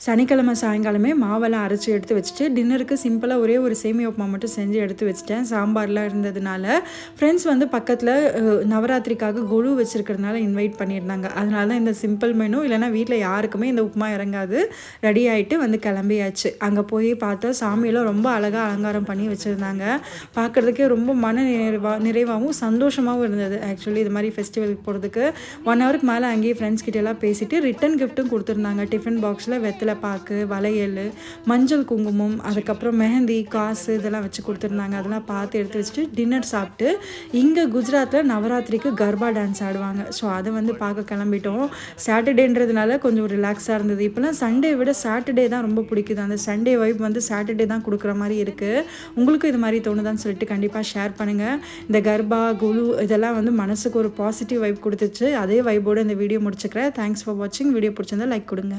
சனிக்கிழமை சாயங்காலமே மாவெல்லாம் அரைச்சி எடுத்து வச்சுட்டு டின்னருக்கு சிம்பிளாக ஒரே ஒரு சேமியா உப்புமா மட்டும் செஞ்சு எடுத்து வச்சுட்டேன். சாம்பார்லாம் இருந்ததுனால ஃப்ரெண்ட்ஸ் வந்து பக்கத்தில் நவராத்திரிக்காக கொலு வச்சுருக்கிறதுனால இன்வைட் பண்ணியிருந்தாங்க. அதனால தான் இந்த சிம்பிள் மெனு. இல்லைனா வீட்டில் யாருக்குமே இந்த உப்புமா இறங்காது. ரெடி ஆகிட்டு வந்து கிளம்பியாச்சு. அங்கே போய் பார்த்தா சாமியெல்லாம் ரொம்ப அழகாக அலங்காரம் பண்ணி வச்சுருந்தாங்க. பார்க்குறதுக்கே ரொம்ப நிறைவாகவும் சந்தோஷமாகவும் இருந்தது. ஆக்சுவலி இது மாதிரி ஃபெஸ்டிவலுக்கு போகிறதுக்கு 1 ஹவருக்கு மேலே அங்கேயே ஃப்ரெண்ட்ஸ் கிட்டெல்லாம் பேசிவிட்டு ரிட்டன் கிஃப்ட்டும் கொடுத்துருந்தாங்க. டிஃபன் பாக்ஸில் வெத்தலை பாக்கு, வளையல், மஞ்சள் குங்குமம், அதுக்கப்புறம் மெஹந்தி, காசு இதெல்லாம் வச்சு கொடுத்துருந்தாங்க. அதெல்லாம் பார்த்து எடுத்து வச்சுட்டு டின்னர் சாப்பிட்டு இங்கே குஜராத்தில் நவராத்திரிக்கு கர்பா டான்ஸ் ஆடுவாங்க. ஸோ அதை வந்து பார்க்க கிளம்பிட்டோம். சாட்டர்டேன்றதுனால கொஞ்சம் ரிலாக்ஸாக இருந்தது. இப்போலாம் சண்டே விட சாட்டர்டே தான் ரொம்ப பிடிக்குது. அந்த சண்டே வைப் வந்து சாட்டர்டே தான் கொடுக்குற மாதிரி இருக்குது. உங்களுக்கும் இது மாதிரி தோணுதான்னு சொல்லிட்டு கண்டிப்பாக ஷேர் பண்ணுங்கள். இந்த கர்பா, குலு இதெல்லாம் வந்து மனசுக்கு ஒரு பாசிட்டிவ் வைப் கொடுத்துச்சு. அதே வைப்போடு இந்த வீடியோ முடிச்சுக்கிறேன். தேங்க்ஸ் ஃபார் வாட்சிங். வீடியோ பிடிச்சிருந்தா லைக் கொடுங்க.